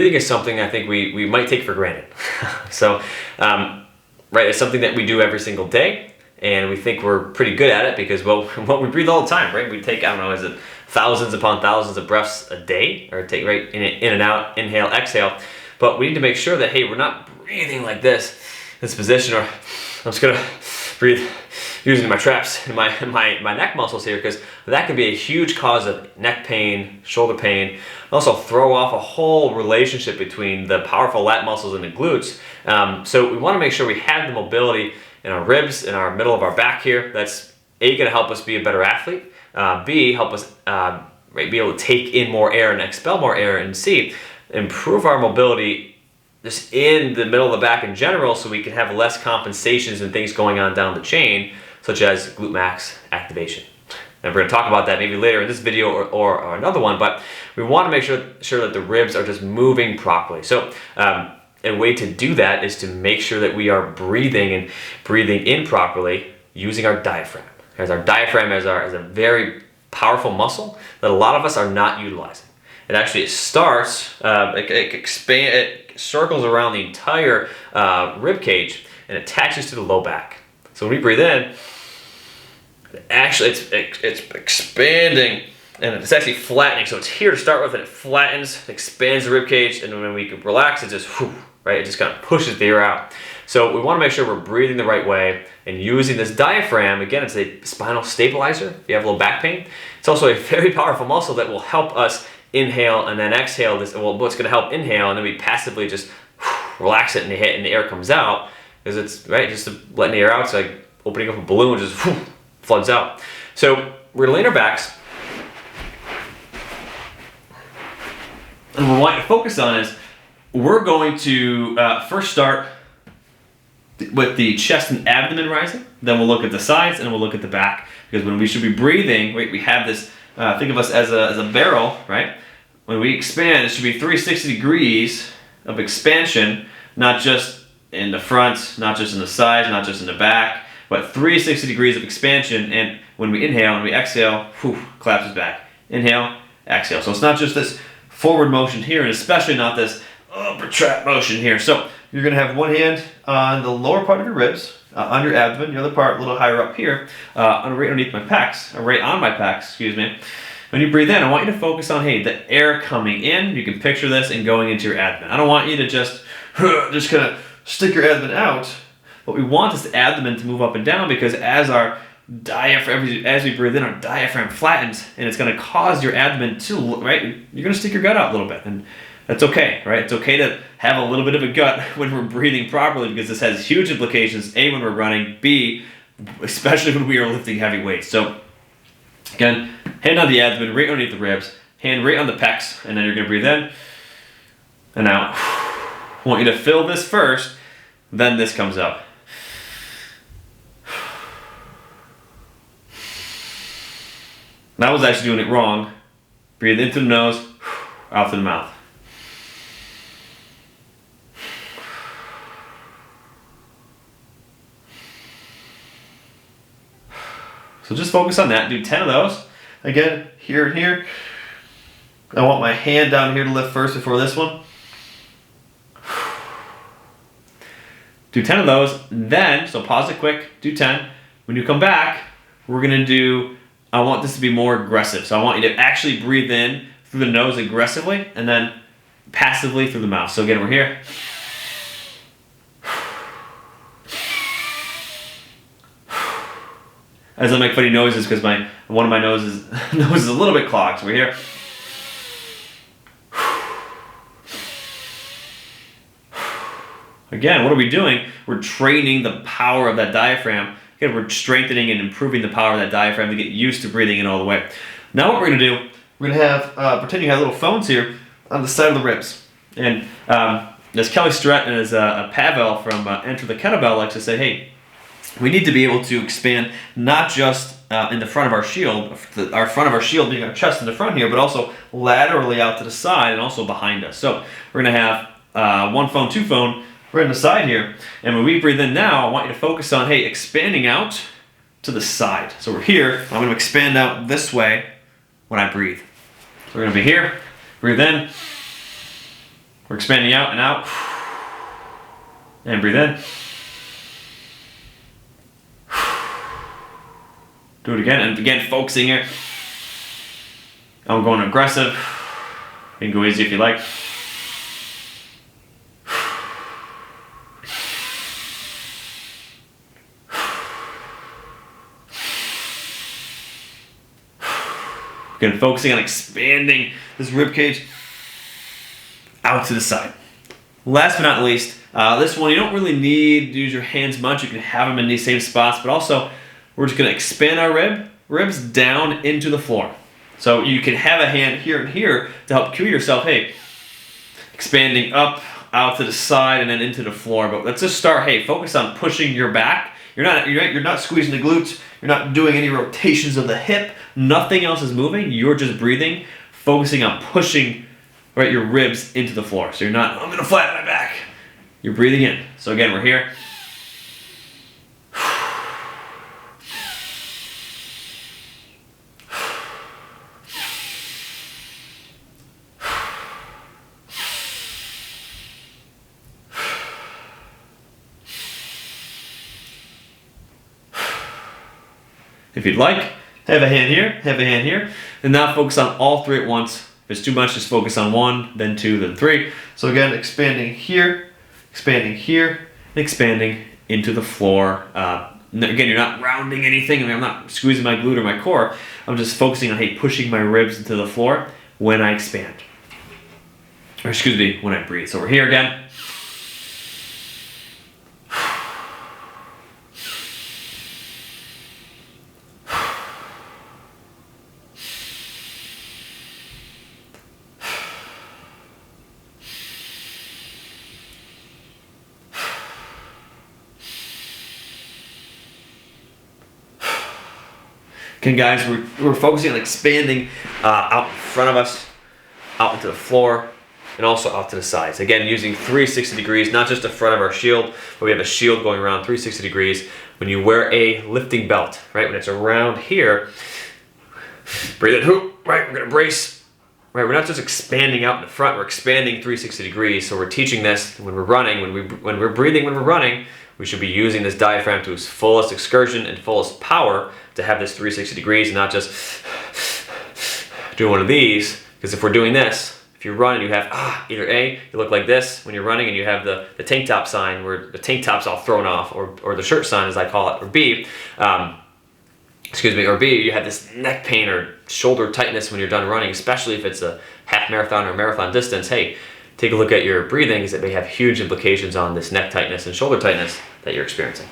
Breathing is something I think we might take for granted. So, right, it's something that we do every single day, and we think we're pretty good at it because, well, we breathe all the time, right? We take, I don't know, is it thousands upon thousands of breaths a day, or take right in and out, inhale, exhale. But we need to make sure that, hey, we're not breathing like this position, or I'm just gonna breathe using my traps and my neck muscles here, because that can be a huge cause of neck pain, shoulder pain, and also throw off a whole relationship between the powerful lat muscles and the glutes. So we want to make sure we have the mobility in our ribs, in our middle of our back here. That's A, going to help us be a better athlete, B, help us be able to take in more air and expel more air, and C, improve our mobility just in the middle of the back in general, so we can have less compensations and things going on down the chain, such as glute max activation. And we're going to talk about that maybe later in this video or another one, but we want to make sure that the ribs are just moving properly. So a way to do that is to make sure that we are breathing in properly using our diaphragm. As our diaphragm is a very powerful muscle that a lot of us are not utilizing. It starts, it circles around the entire rib cage and attaches to the low back. So when we breathe in, actually it's expanding and it's actually flattening. So it's here to start with, and it flattens, expands the rib cage, and when we can relax, it just, right? It just kind of pushes the air out. So we want to make sure we're breathing the right way and using this diaphragm. Again, it's a spinal stabilizer. If you have low back pain, it's also a very powerful muscle that will help us inhale and then exhale. What's going to help inhale, and then we passively just relax it, and the air comes out, because it's right, just letting the air out. It's like opening up a balloon, just floods out. So we're gonna lay on our backs, and what we want to focus on is we're going to first start with the chest and abdomen rising. Then we'll look at the sides, and then we'll look at the back, because when we should be breathing, we have this. Think of us as a barrel, right? When we expand, it should be 360 degrees of expansion, not just in the front, not just in the sides, not just in the back, but 360 degrees of expansion. And when we inhale and we exhale, collapses back. Inhale, exhale. So it's not just this forward motion here, and especially not this upper trap motion here. So you're going to have one hand on the lower part of your ribs, on your abdomen, the other part a little higher up here, right underneath my pecs, or right on my pecs, excuse me. When you breathe in, I want you to focus on, hey, the air coming in. You can picture this and going into your abdomen. I don't want you to just kind of stick your abdomen out. What we want is the abdomen to move up and down, because as we breathe in, our diaphragm flattens, and it's going to cause your abdomen to, right, you're going to stick your gut out a little bit, and that's okay, right? It's okay to have a little bit of a gut when we're breathing properly, because this has huge implications, A, when we're running, B, especially when we are lifting heavy weights. So again, hand on the abdomen, right underneath the ribs, hand right on the pecs, and then you're going to breathe in and out. I want you to fill this first, then this comes up. And I was actually doing it wrong. Breathe in through the nose, out through the mouth. So just focus on that. Do 10 of those. Again, here and here. I want my hand down here to lift first before this one. Do 10 of those. Then, so pause it quick, do 10. When you come back, we're going to do, I want this to be more aggressive. So I want you to actually breathe in through the nose aggressively, and then passively through the mouth. So again, we're here. As I make funny noises, because one of my noses is a little bit clogged. So we're here. Again, what are we doing? We're training the power of that diaphragm. Again, we're strengthening and improving the power of that diaphragm to get used to breathing in all the way. Now what we're going to do, we're going to have, pretend you have little phones here on the side of the ribs. And as Kelly Stratton and as Pavel from Enter the Kettlebell likes to say, hey, we need to be able to expand not just in the front of our shield, our front of our shield being our chest in the front here, but also laterally out to the side and also behind us. So we're going to have one phone, two phone, right on the side here. And when we breathe in now, I want you to focus on, hey, expanding out to the side. So we're here. I'm going to expand out this way when I breathe. So we're going to be here, breathe in, We're expanding out and out. And breathe in. Do it again, and again, focusing here. I'm going aggressive. You can go easy if you like. Again, focusing on expanding this rib cage out to the side. Last but not least, this one you don't really need to use your hands much. You can have them in these same spots, but also we're just going to expand our ribs down into the floor. So you can have a hand here and here to help cue yourself, hey, expanding up, out to the side, and then into the floor. But let's just start, hey, focus on pushing your back. You're not squeezing the glutes. You're not doing any rotations of the hip. Nothing else is moving. You're just breathing, focusing on pushing your ribs into the floor. So you're not, I'm gonna flatten my back. You're breathing in. So again, we're here. If you'd like, have a hand here, have a hand here, and now focus on all three at once. If it's too much, just focus on one, then two, then three. So again, expanding here, and expanding into the floor. Again, you're not rounding anything. I mean, I'm not squeezing my glute or my core. I'm just focusing on, hey, pushing my ribs into the floor when I expand. Or excuse me, when I breathe. So we're here again. Okay, guys, we're focusing on expanding out in front of us, out into the floor, and also out to the sides. Again, using 360 degrees, not just the front of our shield, but we have a shield going around 360 degrees. When you wear a lifting belt, right, when it's around here, breathe in, right, we're gonna brace. Right, we're not just expanding out in the front, we're expanding 360 degrees. So we're teaching this when we're running, when we're breathing, when we're running, we should be using this diaphragm to its fullest excursion and fullest power to have this 360 degrees and not just doing one of these. Because if we're doing this, if you run and you have either A, you look like this when you're running and you have the tank top sign where the tank top's all thrown off, or the shirt sign as I call it, or B, or B, you have this neck pain or shoulder tightness when you're done running, especially if it's a half marathon or marathon distance. Hey, take a look at your breathing, because it may have huge implications on this neck tightness and shoulder tightness that you're experiencing.